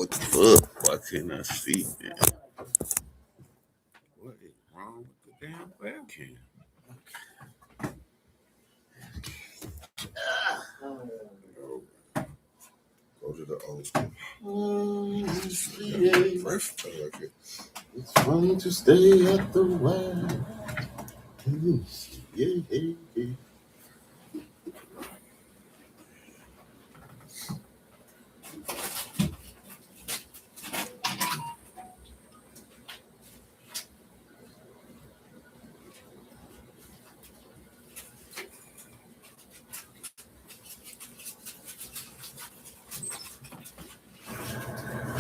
What the fuck? Why can't I see, man? What is wrong with the damn webcam? Go to the old school. First, I like it. It's fun to stay at the well. Yeah.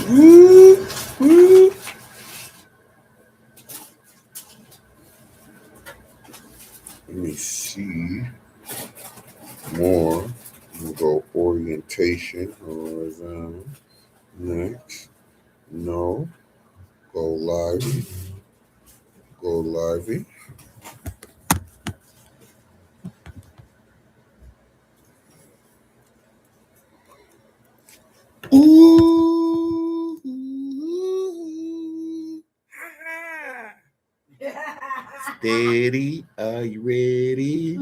Woo, woo. Let me see more. We'll go orientation, horizontal. Next. No. Go lively. Go lively. Ooh. Steady. Are you ready?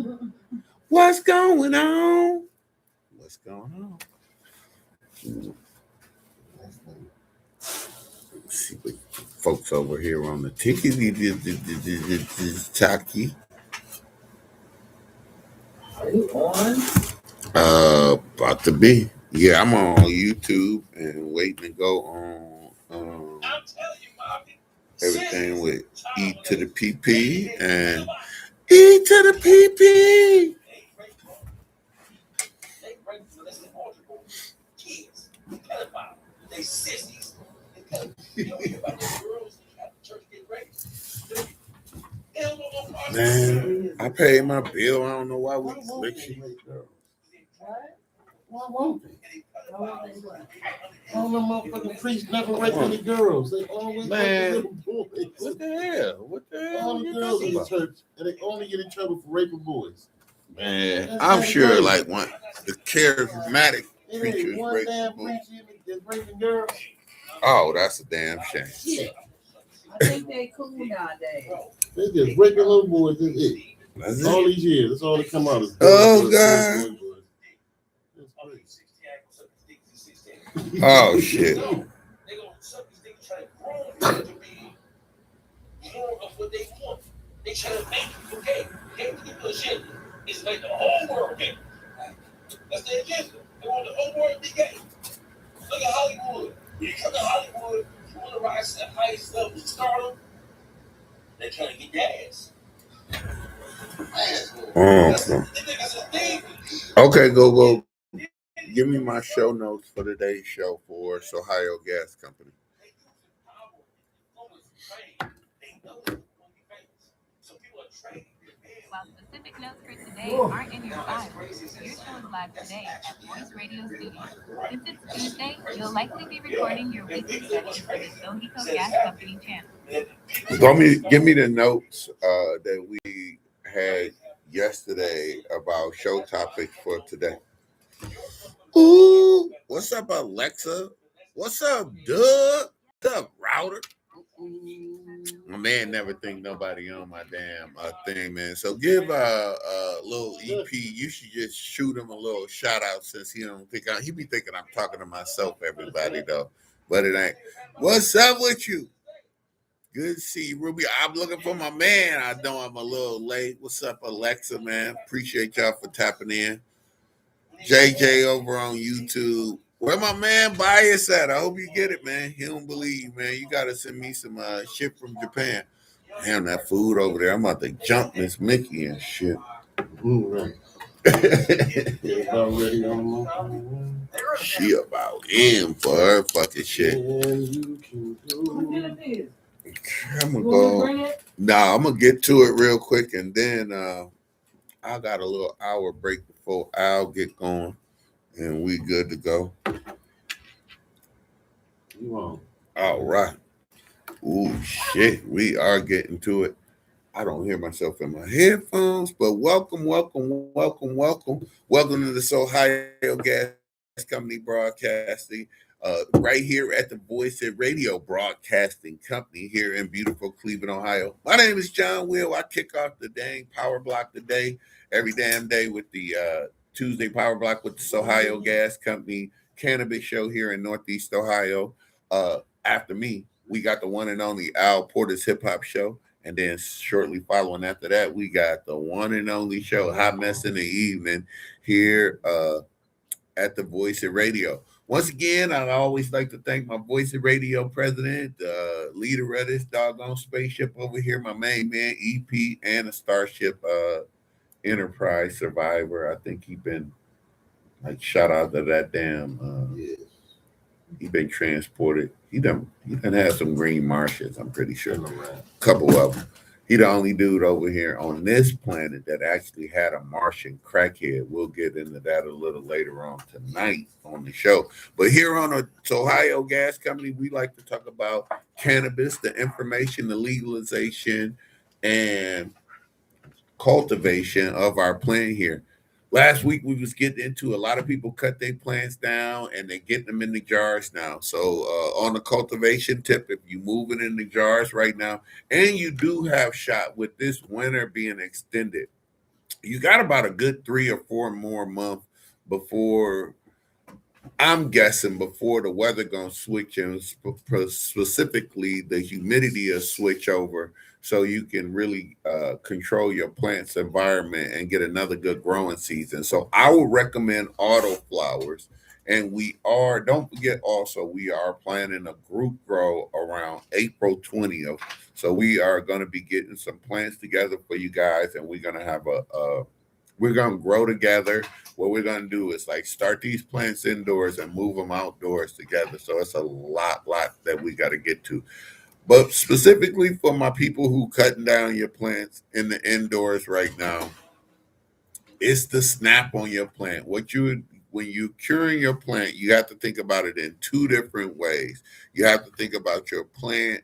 What's going on? What's going on? Let's see what folks over here on the ticket. Taki. Are you on? About to be. Yeah, I'm on YouTube and waiting to go on everything with E to the PP and E to the PP. Man, I paid my bill. I don't know why we glitchy. Why won't they? All the motherfucking priests never rape any girls. They always rape little boys. What the hell? What the hell? All the girls in the church, and they only get in trouble for raping boys. Man, I'm sure like one the charismatic preachers raping boys. Raping girls. Oh, that's a damn shame. Yeah. I think they cool nowadays. They just raping little boys. That's it. That's all it. These years. That's all that come out. Oh God. Oh shit. They gonna suck these niggas trying to grow them to be more of what they want. They try to make you gay. Gay people shit. It's like the whole world gay. That's their agenda. They want the whole world to be gay. Look at Hollywood. You come to Hollywood, you want to rise to the highest level of stardom, they're trying to get your ass. Okay, go. Give me my show notes for today's show for Sohigho Gas Company. While specific notes for today aren't in your file, your show is live today at Voice Radio Studio. Since it's Tuesday, you'll likely be recording your weekly session for the Sohigho Gas Company channel. Give me the notes that we had yesterday about show topics for today. Ooh, what's up, Alexa? What's up, Doug? What's up, Router? My man never think nobody on my damn thing, man. So give a little EP. You should just shoot him a little shout out since he don't think he be thinking I'm talking to myself, everybody though, but it ain't. What's up with you? Good to see you, Ruby. I'm looking for my man. I know I'm a little late. What's up, Alexa, man? Appreciate y'all for tapping in. JJ over on YouTube. Where my man Bias at? I hope you get it, man. He don't believe, man. You gotta send me some shit from Japan. Damn, that food over there. I'm about to jump Miss Mickey and shit. Right. She about in for her fucking shit. I'm gonna go. Nah, I'm gonna get to it real quick, and then I got a little hour break before Al get going, and we good to go. You on? All right. Ooh, shit. We are getting to it. I don't hear myself in my headphones, but welcome to the Sohigho Gas Company broadcasting right here at the Voice and Radio Broadcasting Company here in beautiful Cleveland, Ohio. My name is John Will. I kick off the dang power block today, every damn day with the Tuesday power block with the Sohigho Gas Company Cannabis show here in Northeast Ohio. After me, we got the one and only Al Porter's Hip Hop Show. And then shortly following after that, we got the one and only show, Hot Mess in the Evening, here at the Voice of Radio. Once again, I always like to thank my Voice of Radio president, leader of this doggone spaceship over here, my main man, EP, and a Starship Enterprise survivor. I think he been like shot out of that damn. Yes. He been transported. He done had some green marshes. I'm pretty sure. Right. Couple of them. He the only dude over here on this planet that actually had a Martian crackhead. We'll get into that a little later on tonight on the show. But here on the Sohigho Gas Company, we like to talk about cannabis, the information, the legalization, and cultivation of our plant here. Last week we was getting into a lot of people cut their plants down and they get them in the jars now. So on the cultivation tip, if you move it in the jars right now, and you do have shot with this winter being extended, you got about a good 3 or 4 more months before, I'm guessing, before the weather gonna switch and specifically the humidity will switch over, so you can really control your plant's environment and get another good growing season. So I would recommend auto flowers. And don't forget also, we are planning a group grow around April 20th. So we are going to be getting some plants together for you guys, and we're going to have we're going to grow together. What we're going to do is like start these plants indoors and move them outdoors together. So it's a lot that we got to get to. But specifically for my people who cutting down your plants in the indoors right now, it's the snap on your plant. When you're curing your plant, you have to think about it in 2 different ways. You have to think about your plant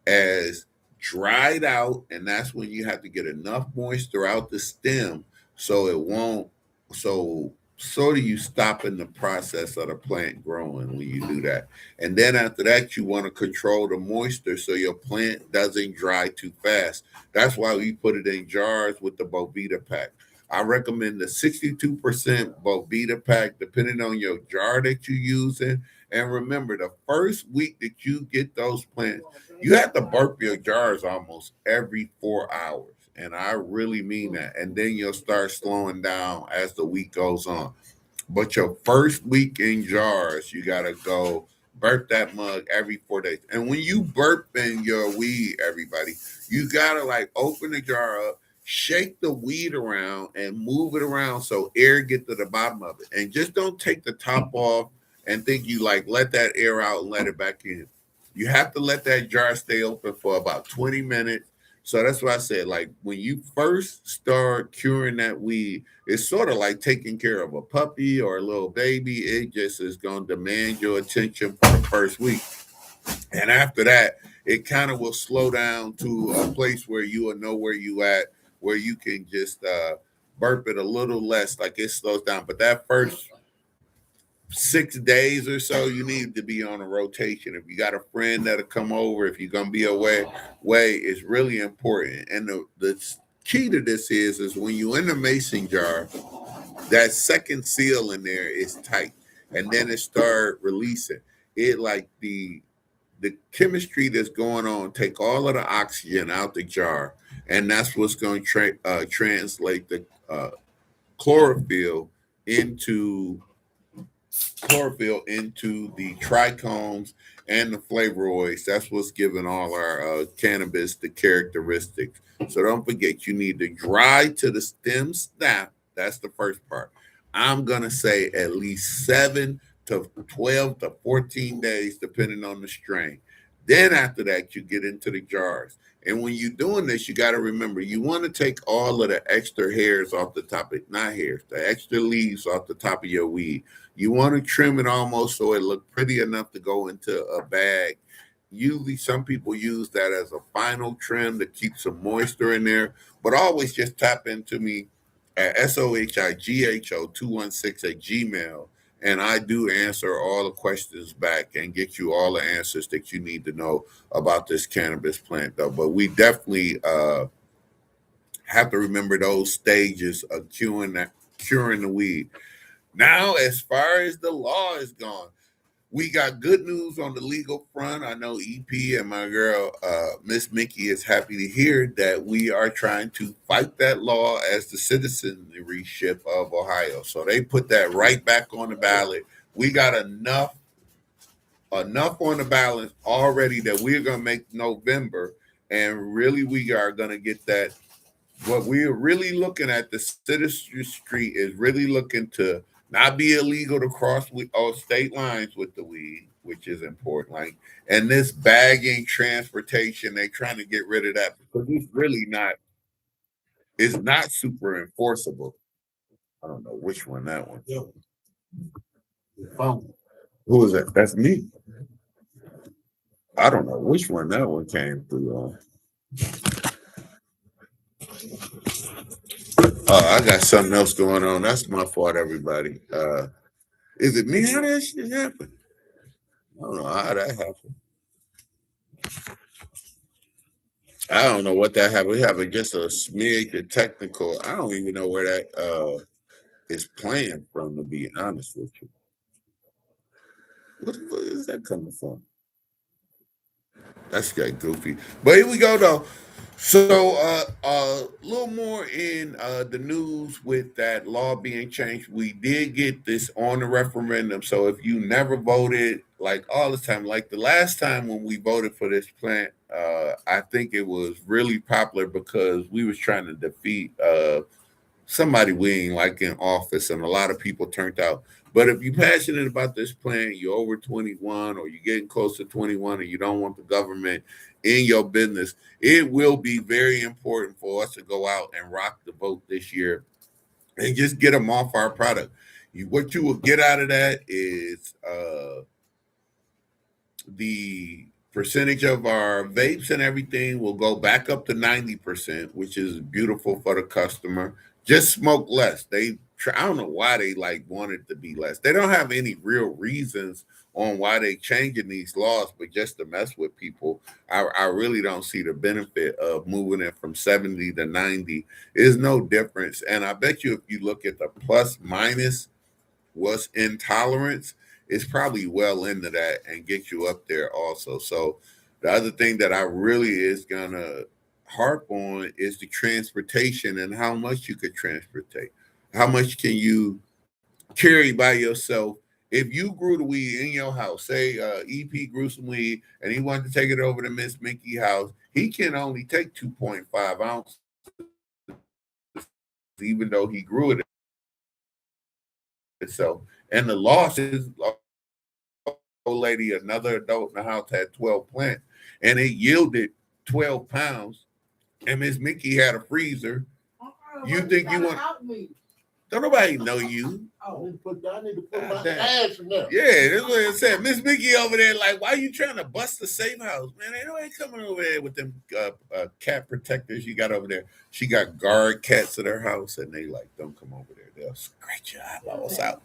as dried out, and that's when you have to get enough moisture out the stem so it won't, so do you stop in the process of the plant growing when you do that. And then after that, you want to control the moisture so your plant doesn't dry too fast. That's why we put it in jars with the Bovita pack. I recommend the 62% Bovita pack, depending on your jar that you're using. And remember, the first week that you get those plants, you have to burp your jars almost every 4 hours. And I really mean that. And then you'll start slowing down as the week goes on. But your first week in jars, you got to go burp that mug every 4 days. And when you burp in your weed, everybody, you got to like open the jar up, shake the weed around and move it around so air get to the bottom of it. And just don't take the top off and think you like let that air out and let it back in. You have to let that jar stay open for about 20 minutes. So that's why I said, like, when you first start curing that weed, it's sort of like taking care of a puppy or a little baby. It just is going to demand your attention for the first week. And after that, it kind of will slow down to a place where you will know where you at, where you can just burp it a little less, like it slows down. But that first 6 days or so, you need to be on a rotation. If you got a friend that'll come over, if you're gonna be away, it's really important. And the key to this is when you in the mason jar, that second seal in there is tight, and then it start releasing. It like the chemistry that's going on take all of the oxygen out the jar, and that's what's going to translate the chlorophyll into the trichomes and the flavonoids. That's what's giving all our cannabis the characteristics. So don't forget, you need to dry to the stem snap. That's the first part. I'm going to say at least 7 to 12 to 14 days, depending on the strain. Then after that, you get into the jars. And when you're doing this, you got to remember, you want to take all of the extra hairs off the top of, not hairs, the extra leaves off the top of your weed. You want to trim it almost so it look pretty enough to go into a bag. Usually some people use that as a final trim to keep some moisture in there, but always just tap into me at SOHIGHO216 at Gmail, and I do answer all the questions back and get you all the answers that you need to know about this cannabis plant, though. But we definitely have to remember those stages of curing the weed. Now, as far as the law is gone, we got good news on the legal front. I know EP and my girl, Miss Mickey, is happy to hear that we are trying to fight that law as the citizenryship of Ohio. So they put that right back on the ballot. We got enough on the ballot already that we're gonna make November, and really we are gonna get that. What we're really looking at, the citizenry street is really looking to not be illegal to cross all state lines with the weed, which is important. Like, and this bagging transportation, they're trying to get rid of that because it's not super enforceable. I don't know which one that one. Yo, you found it. Who is that? That's me. I don't know which one that one came through on. I got something else going on. That's my fault, everybody. Is it me? How that shit happen? I don't know how that happened. I don't know what that happened. We have just a smidge of technical. I don't even know where that is playing from, to be honest with you. What the fuck is that coming from? That's got goofy. But here we go though. So a little more in the news with that law being changed. We did get this on the referendum. So if you never voted, like all the time, like the last time when we voted for this plant, I think it was really popular because we was trying to defeat somebody we ain't like in office, and a lot of people turned out. But if you're passionate about this plan, you're over 21 or you're getting close to 21 and you don't want the government in your business, it will be very important for us to go out and rock the vote this year and just get them off our product. What you will get out of that is the percentage of our vapes and everything will go back up to 90%, which is beautiful for the customer. Just smoke less. I don't know why they like wanted to be less. They don't have any real reasons on why they changing these laws, but just to mess with people. I really don't see the benefit of moving it from 70 to 90. There's no difference. And I bet you if you look at the plus minus what's intolerance, it's probably well into that and get you up there also. So the other thing that I really is gonna harp on is the transportation and how much you could transportate. How much can you carry by yourself? If you grew the weed in your house, say EP grew some weed and he wanted to take it over to Miss Mickey's house, he can only take 2.5 ounces, even though he grew it himself. And the loss is old lady, another adult in the house had 12 plants, and it yielded 12 pounds. And Miss Mickey had a freezer. You think you want? Don't nobody know you. I need to put my Damn. ass in there. Yeah, that's what it said. Miss Mickey over there, like, why you trying to bust the safe house, man? Ain't nobody coming over there with them cat protectors you got over there. She got guard cats at her house, and they like, don't come over there. They'll scratch your eyeballs out.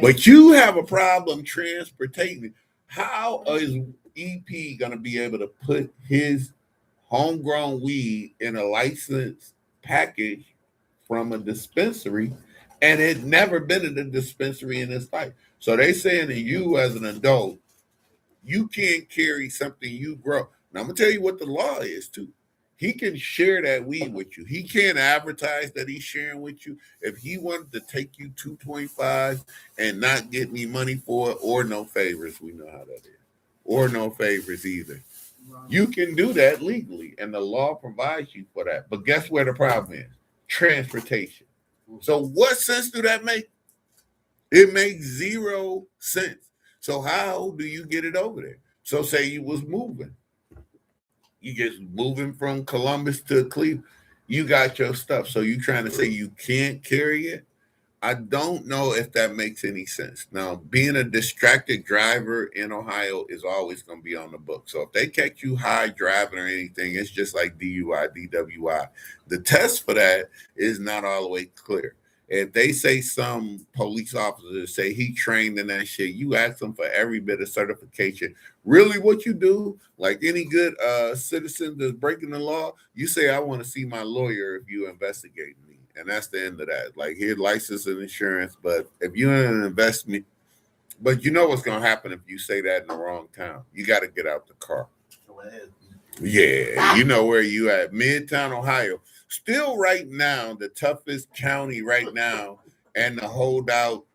But you have a problem transportating. How is EP gonna be able to put his homegrown weed in a licensed package from a dispensary, and it never been in a dispensary in his life? So they saying that you as an adult, you can't carry something you grow. Now I'm gonna tell you what the law is too. He can share that weed with you. He can't advertise that he's sharing with you. If he wanted to take you 2.5 and not get any money for it, or no favors, we know how that is, or no favors either. You can do that legally, and the law provides you for that. But guess where the problem is? Transportation. So what sense do that make? It makes zero sense. So how do you get it over there? So say you was moving. You just moving from Columbus to Cleveland. You got your stuff. So you trying to say you can't carry it? I don't know if that makes any sense. Now, being a distracted driver in Ohio is always going to be on the book. So if they catch you high driving or anything, it's just like DUI, DWI. The test for that is not all the way clear. If they say some police officers say he trained in that shit, you ask them for every bit of certification. Really, what you do, like any good citizen that's breaking the law, you say, I want to see my lawyer if you investigate me. And that's the end of that. Like, here, license and insurance. But if you're in an investment, but you know what's going to happen if you say that in the wrong town. You got to get out the car. Yeah, you know where you at. Midtown, Ohio. Still right now, the toughest county right now and the holdout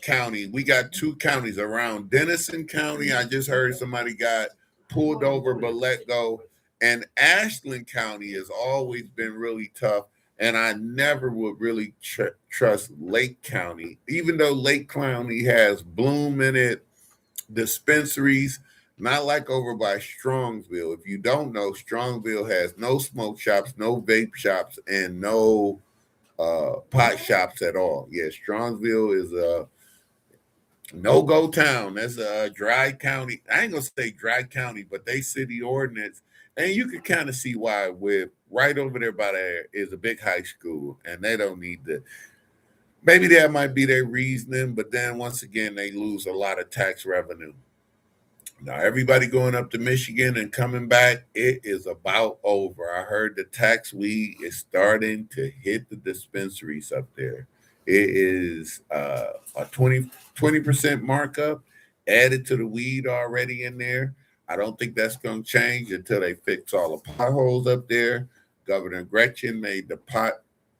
county. We got two counties around Denison County. I just heard somebody got pulled over but let go. And Ashland County has always been really tough. And I never would really trust Lake County, even though Lake County has Bloom in it, dispensaries, not like over by Strongsville. If you don't know, Strongsville has no smoke shops, no vape shops, and no pot shops at all. Yeah, Strongsville is a no-go town. That's a dry county. I ain't gonna say dry county, but they city ordinance. And you can kind of see why. With right over there by there is a big high school, and they don't need to. Maybe that might be their reasoning, but then once again, they lose a lot of tax revenue. Now, everybody going up to Michigan and coming back, it is about over. I heard the tax weed is starting to hit the dispensaries up there. It is a 20% markup added to the weed already in there. I don't think that's going to change until they fix all the potholes up there. Governor Gretchen made the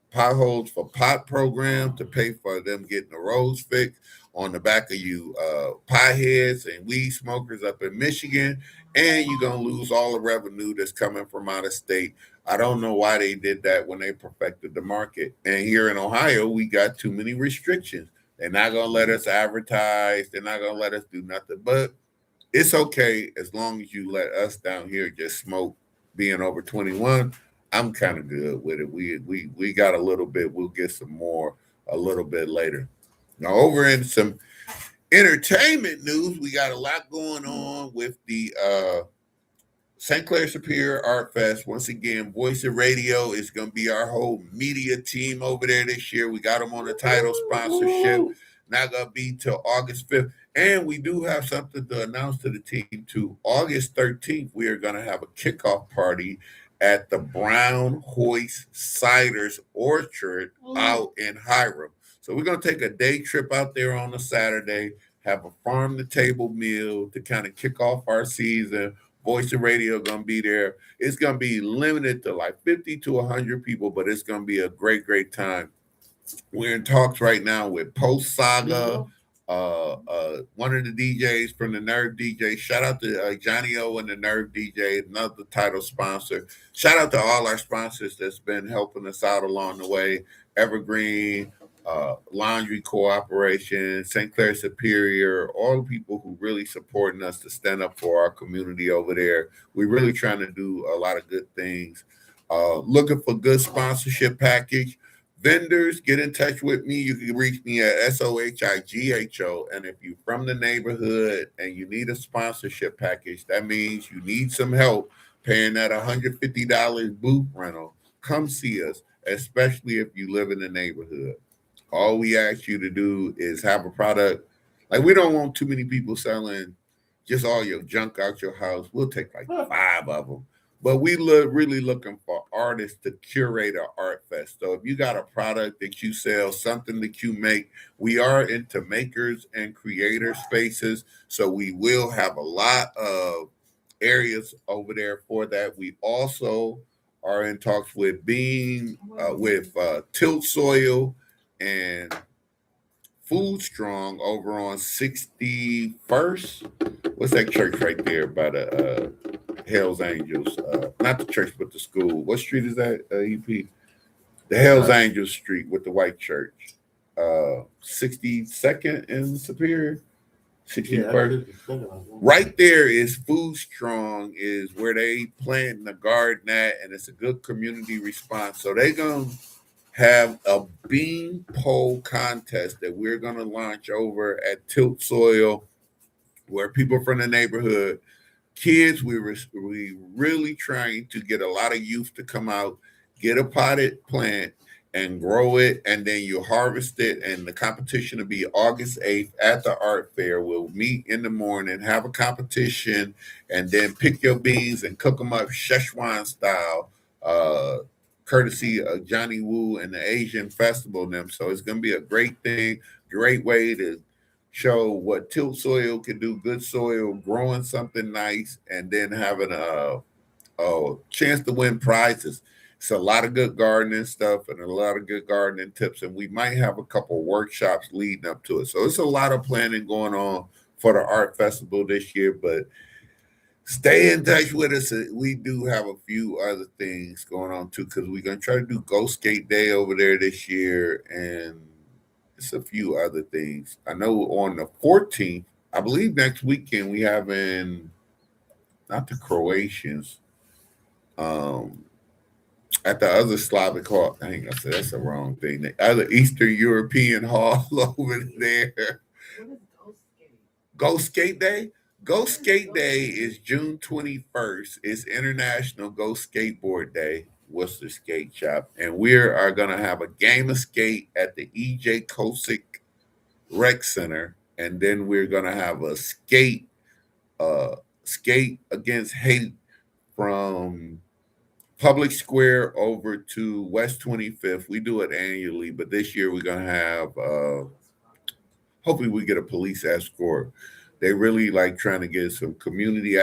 potholes for pot program to pay for them getting the roads fixed on the back of you potheads and weed smokers up in Michigan, and you're going to lose all the revenue that's coming from out of state. I don't know why they did that when they perfected the market. And here in Ohio, we got too many restrictions. They're not going to let us advertise. They're not going to let us do nothing. But it's okay as long as you let us down here just smoke being over 21. I'm kind of good with it. We got a little bit. We'll get some more a little bit later. Now, over in some entertainment news, we got a lot going on with the St. Clair Superior Art Fest. Once again, Voice of Radio is going to be our whole media team over there this year. We got them on the title sponsorship. Not going to be till August 5th. And we do have something to announce to the team too. August 13th, we are going to have a kickoff party at the Brown Hoist Ciders Orchard out in Hiram. So we're going to take a day trip out there on a Saturday, have a farm-to-table meal to kind of kick off our season. Voice of Radio going to be there. It's going to be limited to like 50 to 100 people, but it's going to be a great, great time. We're in talks right now with Post Saga, one of the DJs from the Nerve DJ. Shout out to Johnny O and the Nerve DJ, another title sponsor. Shout out to all our sponsors that's been helping us out along the way. Evergreen, Laundry Cooperation, St. Clair Superior, all the people who really supporting us to stand up for our community over there. We're really trying to do a lot of good things. Looking for good sponsorship package. Vendors, get in touch with me. You can reach me at SOHIGHO. And if you're from the neighborhood and you need a sponsorship package, that means you need some help paying that $150 booth rental. Come see us, especially if you live in the neighborhood. All we ask you to do is have a product. Like, we don't want too many people selling just all your junk out your house. We'll take like 5 of them. But we really looking for artists to curate an art fest. So if you got a product that you sell, something that you make, we are into makers and creator spaces. So we will have a lot of areas over there for that. We also are in talks with Tilt Soil and Food Strong over on 61st. What's that church right there by the Hell's Angels? Not the church, but the school. What street is that, EP? The Hell's Angels Street with the white church. 62nd in Superior. 61st. Right there is Food Strong, is where they plant the garden at, and it's a good community response. So they're going to have a bean pole contest that we're going to launch over at Tilt Soil, where people from the neighborhood, kids, we really trying to get a lot of youth to come out, get a potted plant, and grow it, and then you harvest it. And the competition will be August 8th at the art fair. We'll meet in the morning, have a competition, and then pick your beans and cook them up Szechuan style, uh, courtesy of Johnny Woo and the Asian Festival and them. So it's going to be a great thing, great way to show what tilt soil can do, good soil, growing something nice, and then having a chance to win prizes. It's a lot of good gardening stuff and a lot of good gardening tips, and we might have a couple workshops leading up to it. So it's a lot of planning going on for the art festival this year. But stay in touch with us. We do have a few other things going on too, because we're gonna try to do Ghost Skate Day over there this year, and it's a few other things. I know on the 14th, I believe next weekend we having not the Croatians. Um, at the other Slavic hall, I think I said that's the wrong thing. The other Eastern European hall over there. What is ghost skating? Ghost Skate Day. Ghost Skate Day is June 21st. It's International Ghost Skateboard Day, Worcester Skate Shop. And we are going to have a game of skate at the E.J. Kosick Rec Center. And then we're going to have a skate against hate from Public Square over to West 25th. We do it annually, but this year we're going to have hopefully we get a police escort. They really like trying to get some community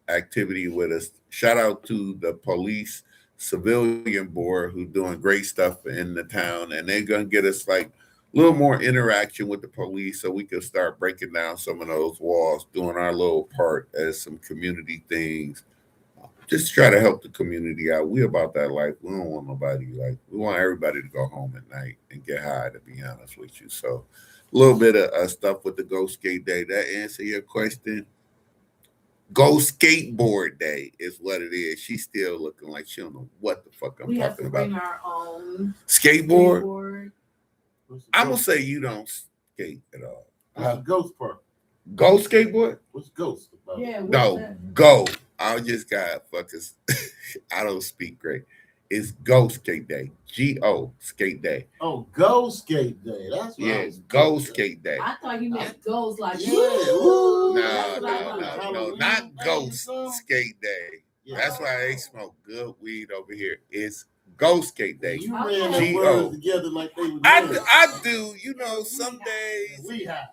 activity with us. Shout out to the police civilian board who's doing great stuff in the town, and they're gonna get us like a little more interaction with the police so we can start breaking down some of those walls, doing our little part as some community things. Just try to help the community out. We about that life. We don't want nobody like we want everybody to go home at night and get high, to be honest with you. So a little bit of stuff with the Ghost Skate Day. That answer your question? Go Skateboard Day is what it is. She's still looking like she don't know what the fuck I'm We have talking to about. bring our own Skateboard? skateboard. I'm gonna say you don't skate at all. What's the ghost part? Go skateboard? What's ghost about? Yeah, what's No, that? go. I just got fuckers. I don't speak great. It's Go Skate Day. Go Skate Day. Oh, go skate day. That's what I Yeah, was Go thinking. Skate Day. I thought you meant goes like Yeah, woo. woo. That's what I No, thought. no, not Ghost Skate Day. Yeah. That's why they smoke good weed over here. It's Go Skate Day. You Okay. ran the G-O. words together like they were I do. You know, some days, We have.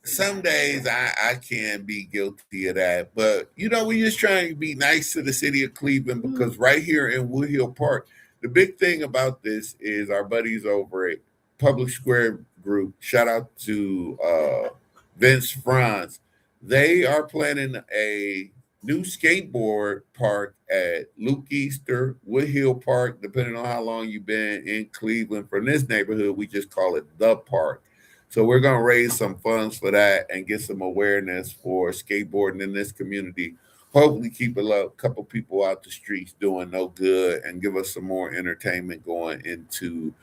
some days I can be guilty of that. But, we just trying to be nice to the city of Cleveland because right here in Wood Hill Park, the big thing about this is our buddies over at Public Square Group. Shout out to Vince Franz. They are planning a new skateboard park at Luke Easter, Wood Hill Park, depending on how long you've been in Cleveland. From this neighborhood, we just call it the park. So we're going to raise some funds for that and get some awareness for skateboarding in this community. Hopefully keep a couple people out the streets doing no good and give us some more entertainment going into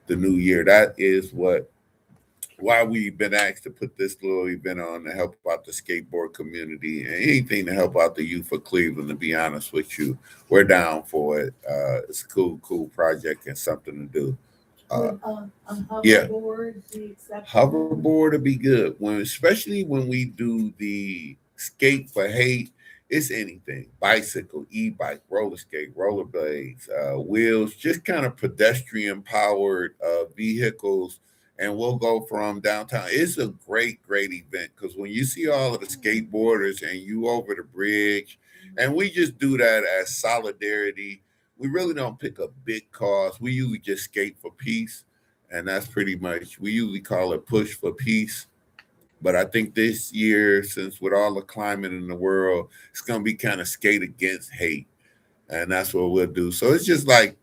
the new year. That is why we've been asked to put this little event on to help out the skateboard community and anything to help out the youth of Cleveland. To be honest with you, we're down for it. It's a cool project and something to do. Would a yeah. hoverboard be acceptable? Hoverboard would be good especially when we do the skate for hate. It's anything: bicycle, e-bike, roller skate, rollerblades, wheels, just kind of pedestrian powered vehicles. And we'll go from downtown. It's a great event because when you see all of the skateboarders and you over the bridge, and we just do that as solidarity. We really don't pick up big cause. We usually just skate for peace. And that's pretty much, we usually call it push for peace. But I think this year, since with all the climate in the world, it's going to be kind of skate against hate. And that's what we'll do. So it's just like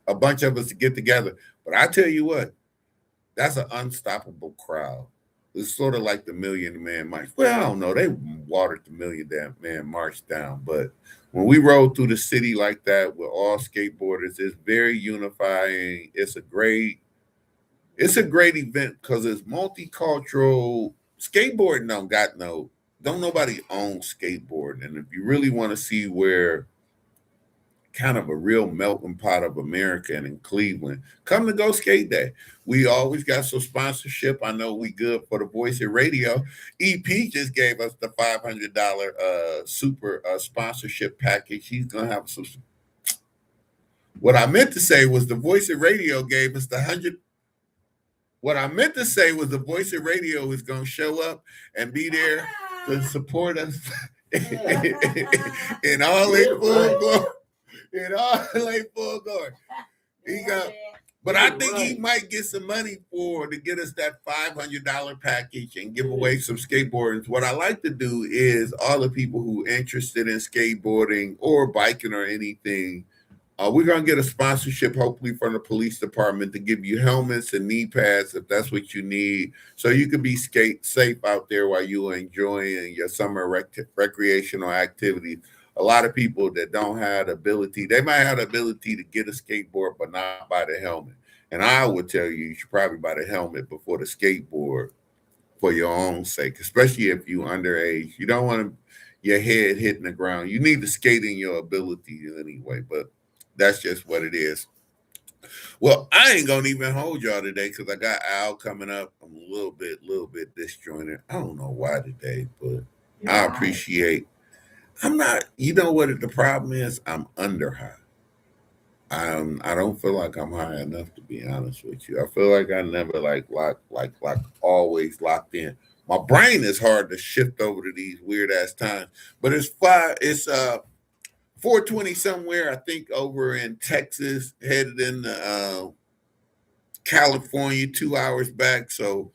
a bunch of us to get together. But I tell you what, that's an unstoppable crowd. It's sort of like the Million Man March. Well, I don't know. They watered the Million Man March down. But when we roll through the city like that with all skateboarders, it's very unifying. It's a great event because it's multicultural. Skateboarding don't nobody own skateboarding. And if you really want to see where kind of a real melting pot of America and in Cleveland. Come to Go Skate Day. We always got some sponsorship. I know we good for the voice of radio. EP just gave us the $500 super sponsorship package. He's gonna have some. What I meant to say was the voice of radio gave us the 100. What I meant to say was the voice of radio is gonna show up and be there to support us in all their full glory. In all their full glory. He got. But I think he might get some money to get us that $500 package and give away some skateboards. What I like to do is all the people who are interested in skateboarding or biking or anything, we're going to get a sponsorship, hopefully from the police department, to give you helmets and knee pads if that's what you need, so you can be safe out there while you're enjoying your summer recreational activities. A lot of people that don't have the ability, they might have the ability to get a skateboard, but not buy the helmet. And I would tell you should probably buy the helmet before the skateboard for your own sake, especially if you're underage. You don't want your head hitting the ground. You need to skate in your ability anyway, but that's just what it is. Well, I ain't gonna even hold y'all today because I got Al coming up. I'm a little bit disjointed. I don't know why today, but I appreciate. I'm not. You know what the problem is? I'm under high. I don't feel like I'm high enough, to be honest with you. I feel like I never like always locked in. My brain is hard to shift over to these weird ass times. But it's 4:20 somewhere, I think, over in Texas, headed into California, 2 hours back. So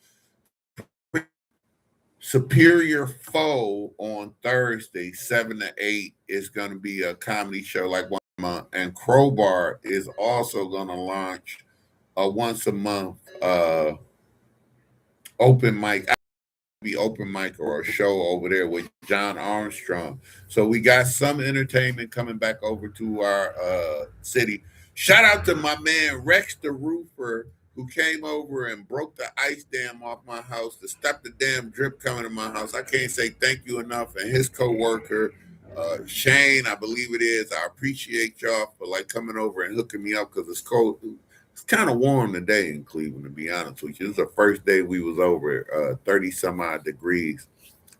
Superior Foe on Thursday, 7 to 8, is going to be a comedy show like once a month. And Crowbar is also going to launch a once a month open mic. Be open mic or a show over there with John Armstrong. So we got some entertainment coming back over to our city. Shout out to my man Rex the Roofer, who came over and broke the ice dam off my house to stop the damn drip coming to my house. I can't say thank you enough. And his co-worker, Shane, I believe it is. I appreciate y'all for like coming over and hooking me up because it's cold. It's kind of warm today in Cleveland, to be honest with you. This is the first day we was over 30 some odd degrees.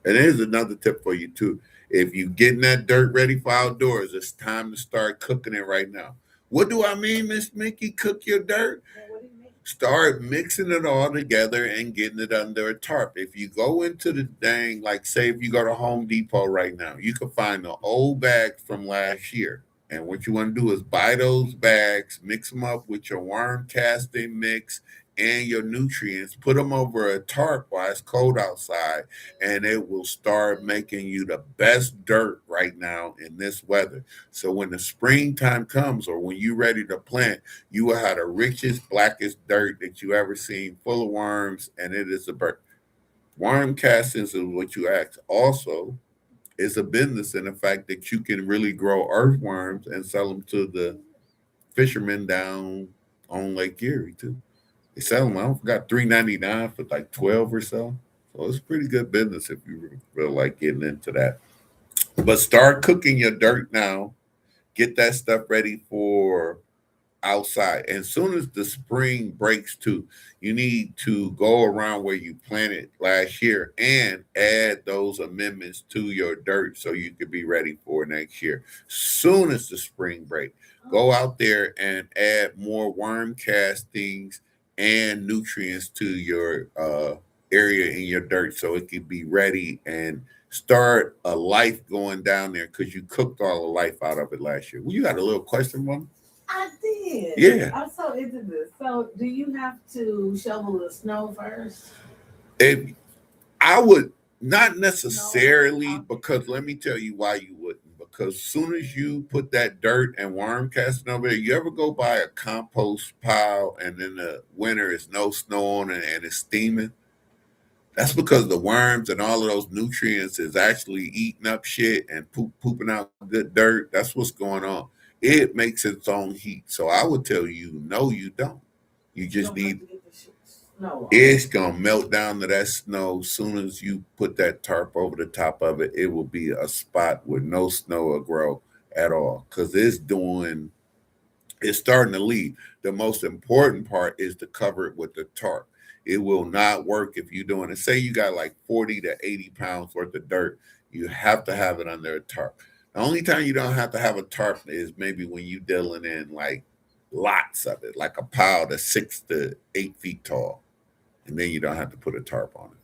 And here's another tip for you too. If you getting that dirt ready for outdoors, it's time to start cooking it right now. What do I mean, Miss Mickey? Cook your dirt? Start mixing it all together and getting it under a tarp. If you go into the dang, like say if you go to Home Depot right now, you can find the old bags from last year. And what you want to do is buy those bags, mix them up with your worm casting mix and your nutrients, put them over a tarp while it's cold outside, and it will start making you the best dirt right now in this weather. So when the springtime comes or when you're ready to plant, you will have the richest, blackest dirt that you ever seen, full of worms, and it is a bird. Worm castings is what you ask. Also, it's a business in the fact that you can really grow earthworms and sell them to the fishermen down on Lake Erie too. They sell them. I don't forgot $3.99 for like 12 or so. So it's pretty good business if you feel like getting into that. But start cooking your dirt now. Get that stuff ready for outside. And as soon as the spring breaks too, you need to go around where you planted last year and add those amendments to your dirt so you could be ready for next year. Soon as the spring break, go out there and add more worm castings and nutrients to your area in your dirt so it can be ready and start a life going down there because you cooked all the life out of it last year. Well, you got a little question, Mom? I did. Yeah. I'm so into this. So, do you have to shovel the snow first? If I would not necessarily, because let me tell you why you wouldn't. Because soon as you put that dirt and worm casting over there, you ever go by a compost pile and in the winter it's no snow on it and it's steaming? That's because the worms and all of those nutrients is actually eating up shit and pooping out good dirt. That's what's going on. It makes its own heat. So I would tell you, no, you don't. You just need. It's gonna melt down to that snow. As soon as you put that tarp over the top of it, it will be a spot where no snow will grow. at all because it's starting to leave. The most important part is to cover it with the tarp. It will not work if you're doing it. Say you got like 40 to 80 pounds worth of dirt, you have to have it under a tarp. The only time you don't have to have a tarp is maybe when you're dealing in like lots of it, like a pile that's 6 to 8 feet tall, and then you don't have to put a tarp on it.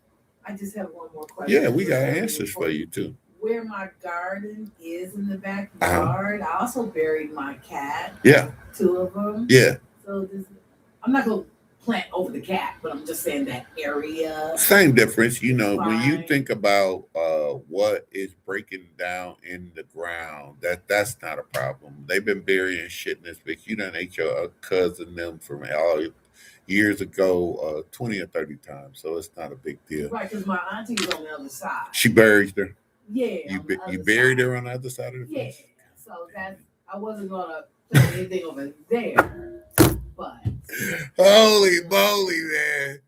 I just have one more question. Yeah, we got answers for you too. Where my garden is in the backyard, I also buried my cat. Yeah. 2 of them. Yeah. So I'm not gonna plant over the cat, but I'm just saying that area. Same difference, when you think about what is breaking down in the ground, that's not a problem. They've been burying shit in this bitch. You done ate your cousin them from all years ago 20 or 30 times, so it's not a big deal. Right, because my auntie was on the other side. She buried her. Yeah. You buried her on the other side of the fence? Yeah. So I wasn't gonna put anything over there, but holy moly, man.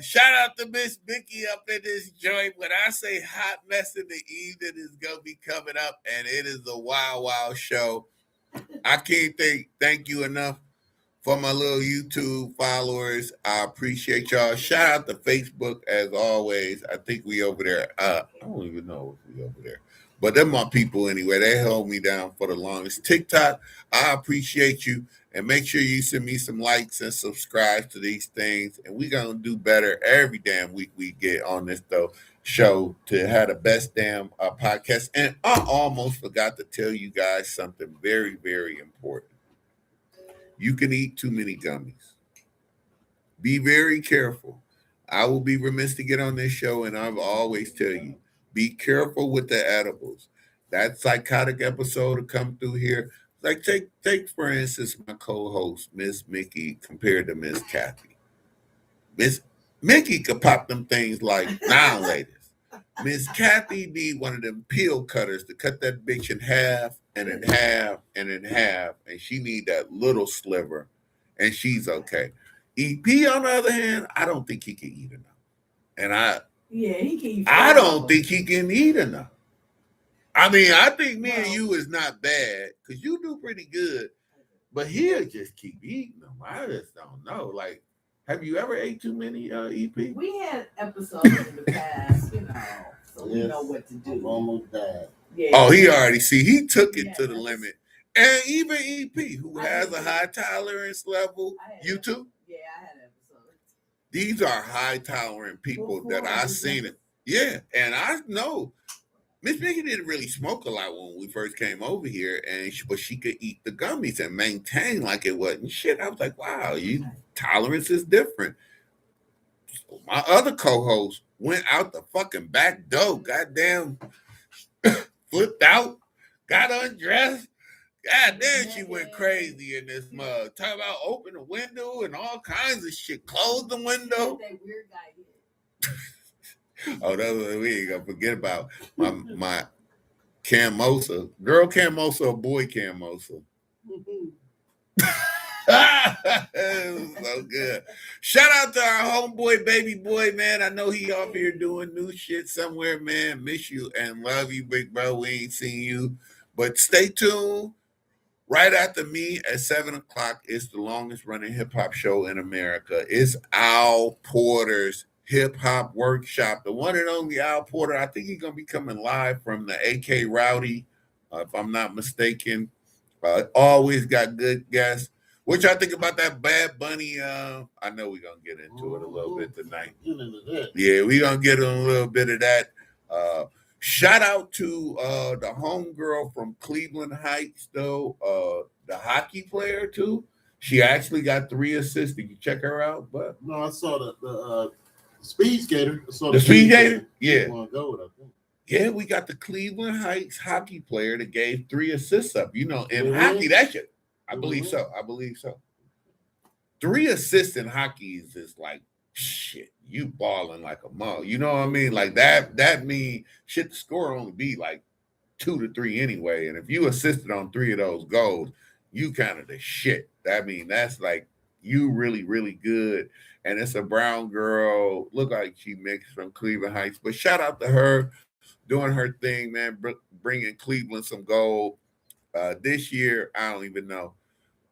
Shout out to Miss Mickey up in this joint. When I say hot mess in the evening is gonna be coming up, and it is a wild show. I can't thank you enough for my little YouTube followers. I appreciate y'all. Shout out to Facebook as always. I think we over there. I don't even know if we over there. But they're my people anyway. They held me down for the longest. TikTok, I appreciate you. And make sure you send me some likes and subscribe to these things. And we're going to do better every damn week we get on this show to have the best damn podcast. And I almost forgot to tell you guys something very, very important. You can eat too many gummies. Be very careful. I will be remiss to get on this show, and I'll always tell you, be careful with the edibles. That psychotic episode to come through here. Like take for instance my co-host, Miss Mickey, compared to Miss Kathy. Miss Mickey could pop them things like now ladies. Miss Kathy need one of them peel cutters to cut that bitch in half and in half and in half, and she need that little sliver, and she's okay. EP on the other hand, I don't think he can eat enough, and he can eat. I don't think he can eat enough. I mean, I think me and you is not bad because you do pretty good, but he'll just keep eating them. I just don't know. Like, have you ever ate too many, EP? We had episodes in the past, so we know what to do. I've almost died. Yeah. Oh, he took it to the limit. And even EP, who has a high tolerance level, you too? Yeah, I had episodes. These are high tolerant people that I've seen it. Yeah, and I know. Miss Mickey didn't really smoke a lot when we first came over here, but she could eat the gummies and maintain like it wasn't shit. I was like, wow, your tolerance is different. So my other co-host went out the fucking back door, goddamn, flipped out, got undressed. God damn, she went crazy in this mug. Talk about open the window and all kinds of shit. Close the window. That weird guy here. Oh, that's what we ain't gonna forget about my Cam Mosa. Girl Cam Mosa or boy Cam Mosa? So good. Shout out to our homeboy, baby boy, man. I know he off here doing new shit somewhere, man. Miss you and love you, big bro. We ain't seen you. But stay tuned. Right after me at 7 o'clock, it's the longest running hip hop show in America. It's Al Porter's Hip Hop Workshop. The one and only Al Porter. I think he's going to be coming live from the AK Rowdy, if I'm not mistaken. Always got good guests. What y'all think about that Bad Bunny? I know we're going to get into it a little bit tonight. Yeah, we're going to get in a little bit of that. Shout out to the homegirl from Cleveland Heights, though, the hockey player, too. She actually got 3 assists. Did you check her out? But no, I saw the speed skater. I saw the speed skater? Yeah. Go with, I think. Yeah, we got the Cleveland Heights hockey player that gave 3 assists up. In hockey, that shit. I believe so. 3 assists in hockey is just like, shit, you balling like a mug. You know what I mean? Like that mean shit, the score only be like 2 to 3 anyway. And if you assisted on 3 of those goals, you kind of the shit. I mean, that's like you really, really good. And it's a brown girl, look like she mixed from Cleveland Heights. But shout out to her doing her thing, man, bringing Cleveland some gold. This year, I don't even know.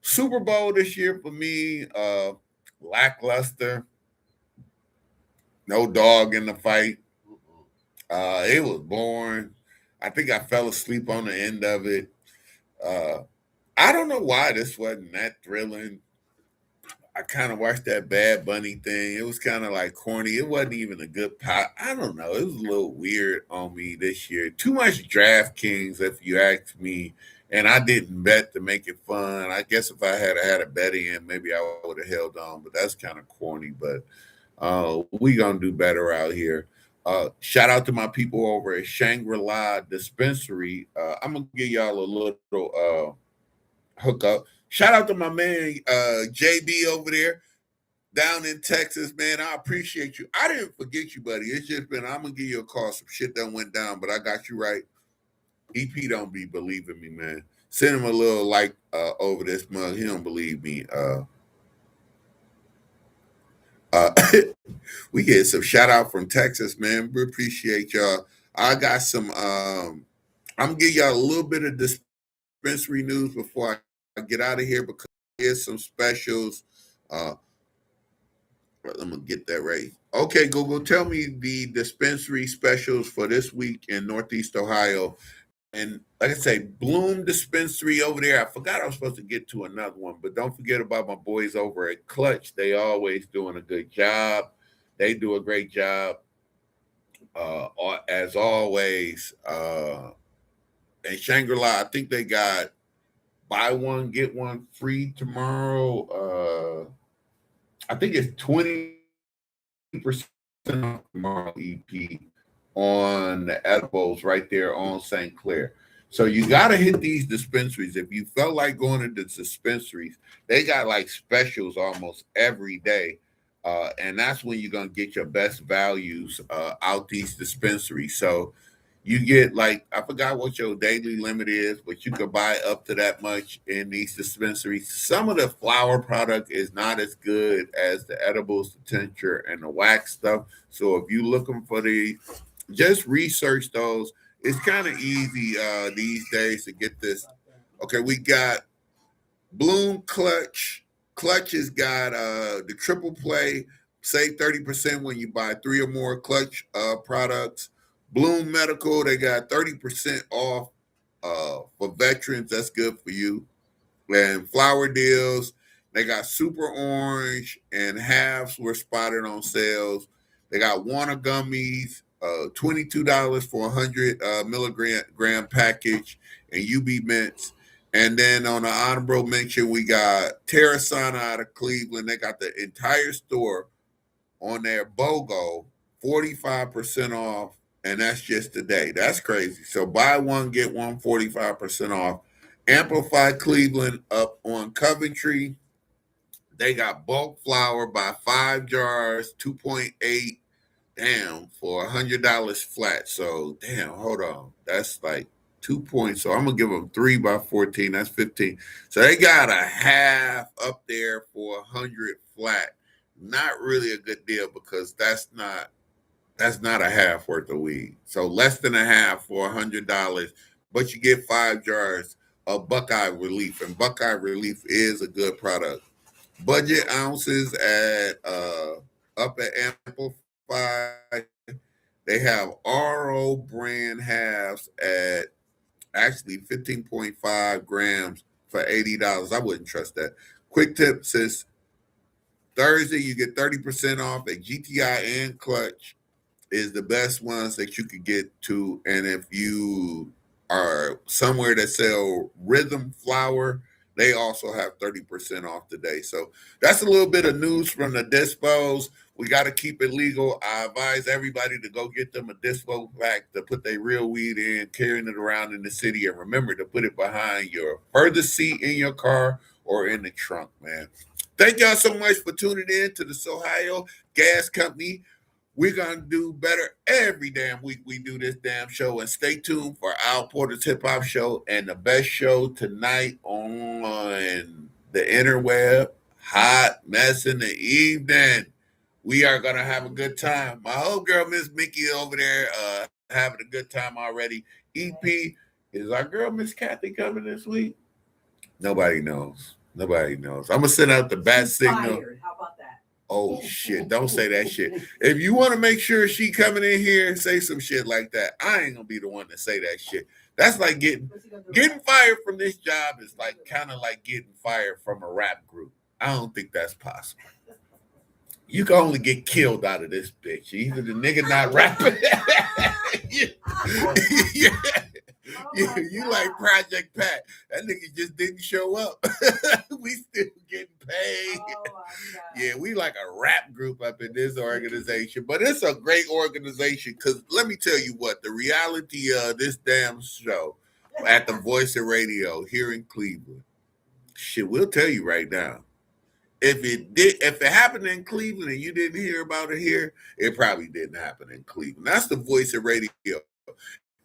Super Bowl this year for me, lackluster. No dog in the fight. It was boring. I think I fell asleep on the end of it. Uh, I don't know why this wasn't that thrilling. I kind of watched that Bad Bunny thing. It was kind of like corny. It wasn't even a good pop. I don't know. It was a little weird on me this year. Too much DraftKings, if you ask me. And I didn't bet to make it fun. I guess if I had a bet in, maybe I would have held on. But that's kind of corny. But we gonna do better out here. Shout out to my people over at Shangri-La Dispensary. I'm gonna give y'all a little hookup. Shout out to my man JB over there down in Texas, man. I appreciate you. I didn't forget you, buddy. It's just been I'm gonna give you a call. Some shit that went down, but I got you right. EP don't be believing me, man. Send him a little like over this month. He don't believe me. Uh, we get some shout out from Texas, man. We appreciate y'all. I got some. I'm gonna give y'all a little bit of dispensary news before I get out of here because there's some specials. I'm gonna get that right. Okay, Google, tell me the dispensary specials for this week in Northeast Ohio. And like I say, Bloom Dispensary over there. I forgot I was supposed to get to another one, but don't forget about my boys over at Clutch. They always doing a good job. They do a great job, as always. And Shangri-La, I think they got buy one get one free tomorrow. I think it's 20% off tomorrow. EP on the edibles right there on St. Clair. So you got to hit these dispensaries. If you felt like going to the dispensaries, they got like specials almost every day. And that's when you're going to get your best values out these dispensaries. So you get like, I forgot what your daily limit is, but you could buy up to that much in these dispensaries. Some of the flower product is not as good as the edibles, the tincture, and the wax stuff. So if you're looking for the just research those. It's kind of easy these days to get this. Okay, we got Bloom Clutch. Clutch has got the triple play. Save 30% when you buy 3 or more Clutch products. Bloom Medical, they got 30% off for veterans. That's good for you. And flower deals, they got super orange and halves were spotted on sales. They got Warner gummies, $22 for a 100 milligram package, and UB mints. And then on the honorable mention, we got Terrasana out of Cleveland. They got the entire store on their BOGO, 45% off, and that's just today. That's crazy. So buy one, get one, 45% off. Amplify Cleveland up on Coventry. They got bulk flour by 5 jars, 2.8 damn for $100 flat. So damn, hold on. That's like 2 points. So I'm gonna give them 3 by 14. That's 15. So they got a half up there for 100 flat. Not really a good deal because that's not a half worth of weed. So less than a half for $100, but you get 5 jars of Buckeye Relief, and Buckeye Relief is a good product. Budget ounces at up at Amplify. They have RO brand halves at actually 15.5 grams for $80. I wouldn't trust that. Quick tip says Thursday you get 30% off at GTI and Clutch is the best ones that you could get to. And if you are somewhere that sell Rhythm Flour, they also have 30% off today. So that's a little bit of news from the dispos. We got to keep it legal. I advise everybody to go get them a dispo pack to put their real weed in, carrying it around in the city. And remember to put it behind your furthest seat in your car or in the trunk, man. Thank y'all so much for tuning in to the Sohigho Gas Company. We're going to do better every damn week we do this damn show. And stay tuned for Al Porter's Hip Hop Show and the best show tonight on the interweb, Hot Mess in the Evening. We are going to have a good time. My whole girl, Miss Mickey, over there having a good time already. EP, Is our girl Miss Kathy coming this week? Nobody knows. Nobody knows. I'm gonna send out the bat She's signal. fired. How about that? Oh shit! Don't say that shit. If you want to make sure she coming in here and say some shit like that, I ain't gonna be the one to say that shit. That's like getting fired from this job is like kind of like getting fired from a rap group. I don't think that's possible. You can only get killed out of this bitch. Either the nigga not rapping. Yeah. You like Project Pat. That nigga just didn't show up. We still getting paid. Yeah, we like a rap group up in this organization. But it's a great organization because let me tell you what, the reality of this damn show at the Voice of Radio here in Cleveland, shit, we'll tell you right now. If it happened in Cleveland and you didn't hear about it here, it probably didn't happen in Cleveland. That's the Voice of Radio.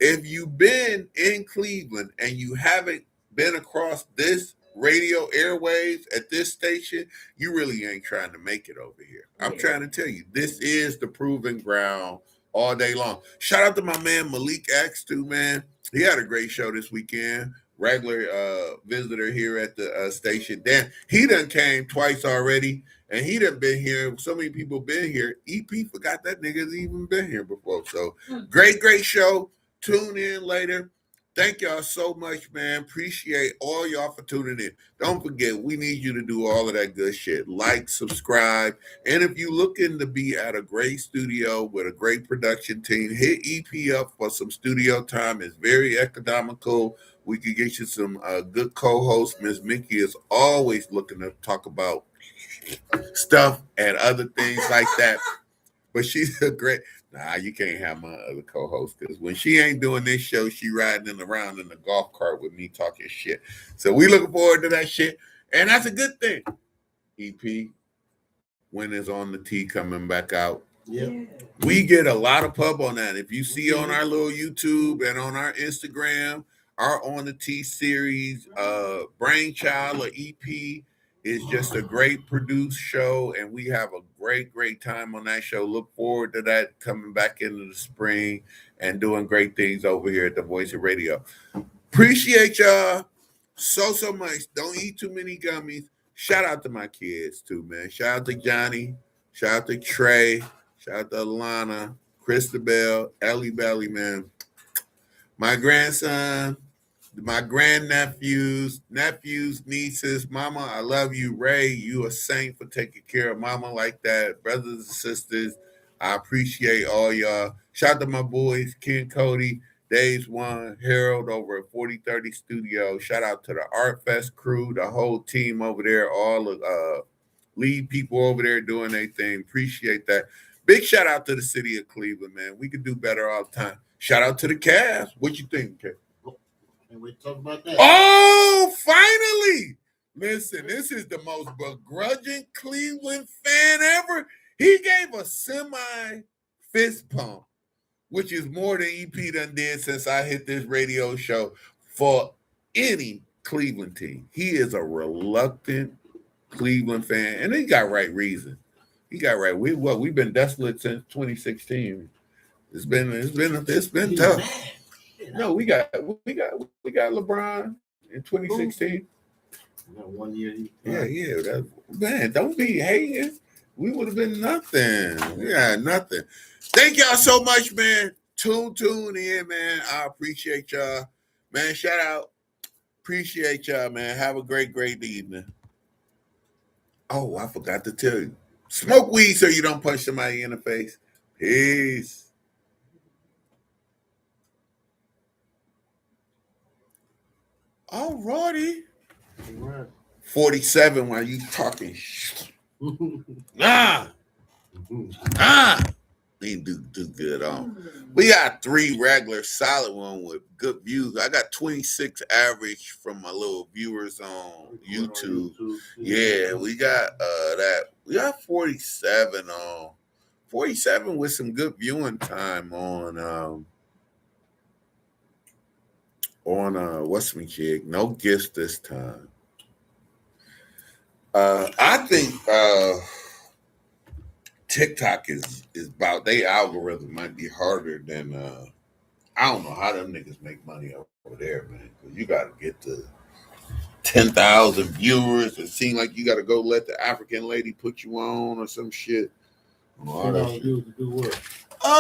If you've been in Cleveland and you haven't been across this radio airwaves at this station, you really ain't trying to make it over here. I'm trying to tell you, this is the proving ground all day long. Shout out to my man Malik X too, man. He had a great show this weekend. Regular visitor here at the station. Dan, he done came twice already, and he done been here. So many people been here. EP forgot that nigga's even been here before. So great show. Tune in later. Thank y'all so much, man. Appreciate all y'all for tuning in. Don't forget, we need you to do all of that good shit. Like, subscribe. And if you're looking to be at a great studio with a great production team, hit EP up for some studio time. It's very economical. We could get you some good co-hosts. Miss Mickey is always looking to talk about stuff and other things like that. But she's a great... Nah, you can't have my other co-host because when she ain't doing this show, she riding around in the golf cart with me talking shit. So we looking forward to that shit. And that's a good thing. EP, when is on the T coming back out? Yeah. We get a lot of pub on that. If you see on our little YouTube and on our Instagram, our On the T series, Brainchild or EP is just a great produced show, and we have a great time on that show. Look forward to that coming back into the spring and doing great things over here at the Voice of Radio. Appreciate y'all so much. Don't eat too many gummies. Shout out to my kids too, man. Shout out to Johnny. Shout out to Trey. Shout out to Alana, Christabel, Ellie Belly, man. My grandson, my grandnephews, nephews, nieces, mama, I love you. Ray, you a saint for taking care of mama like that. Brothers and sisters, I appreciate all y'all. Shout out to my boys, Ken Cody, Days One, Harold over at 4030 Studio. Shout out to the Art Fest crew, the whole team over there, all the lead people over there doing their thing. Appreciate that. Big shout out to the city of Cleveland, man. We could do better all the time. Shout out to the Cavs. What you think, Kev? And we talk about that. Oh, finally. Listen, this is the most begrudging Cleveland fan ever. He gave a semi fist pump, which is more than EP done did since I hit this radio show for any Cleveland team. He is a reluctant Cleveland fan, and he got right reason. He got right. We've been desolate since 2016. It's been tough. No, we got LeBron in 2016. Got 1 year. Yeah. Man, don't be hating. We would have been nothing. Yeah, nothing. Thank y'all so much, man. Tune in, man. I appreciate y'all. Man, shout out. Appreciate y'all, man. Have a great evening. Oh, I forgot to tell you. Smoke weed so you don't punch somebody in the face. Peace. All righty. 47 while you talking. Ain't do good on. We got 3 regular solid one with good views. I got 26 average from my little viewers on YouTube. Yeah, we got that. We got 47 on. 47 with some good viewing time on what's my jig? No gifts this time. I think TikTok is about their algorithm might be harder than I don't know how them niggas make money over there, man. Because you got to get to 10,000 viewers. It seems like you got to go let the African lady put you on or some shit. All that shit. To do what?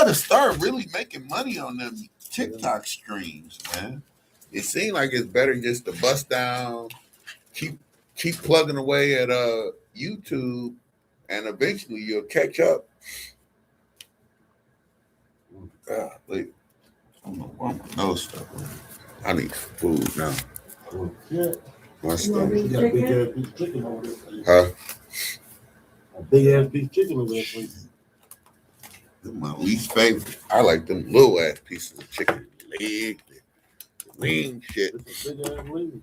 To start really making money on them TikTok streams, man. It seems like it's better just to bust down, keep plugging away at YouTube, and eventually you'll catch up. God, wait. I don't know why my nose stuff. I need food now. Yeah. My You stomach. want me You to got a chicken? big ass piece of chicken over there. Huh? A big ass piece of chicken over there for you. They're my least favorite. I like them little ass pieces of chicken. Leg, the wing shit. It's a big ass wing.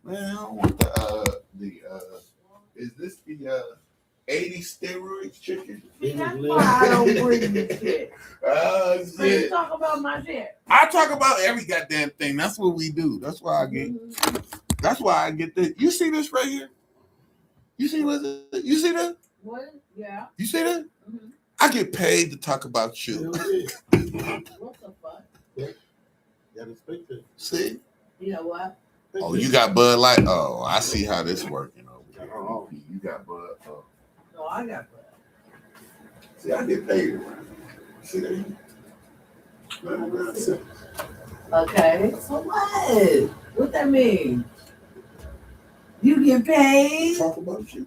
Man, I don't want is this the 80 steroids chicken? See, that's why I don't bring this shit. Oh So you shit. talk about my shit. I talk about every goddamn thing. That's what we do. That's why I get this. You see this right here? You see what? You see that? What? Yeah. You see that? Mhm. I get paid to talk about you. Hell yeah. What the fuck? Gotta expect that. See? You know what? Oh, you got Bud Light. Oh, I see how this working over here. Oh. You got Bud. Oh. No, I got blood. See, I get paid around. See that? Okay. So what? What that mean? You get paid? Talk about you.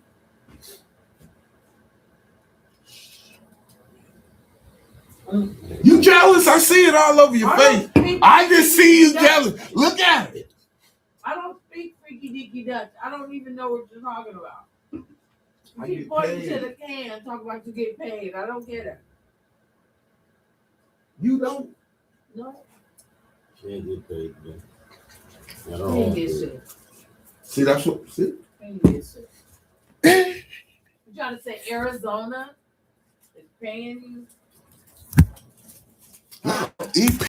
You jealous? I see it all over your face. I just see you jealous. Look at it. I don't speak freaky deaky Dutch. I don't even know what you're talking about. I You get keep pointing to paid. the can, talk about you get paid. I don't get it. You don't. No, She ain't get paid, man. I you don't ain't want get to. shit. See, that's what. See? You ain't get shit. You trying to say Arizona is paying you? He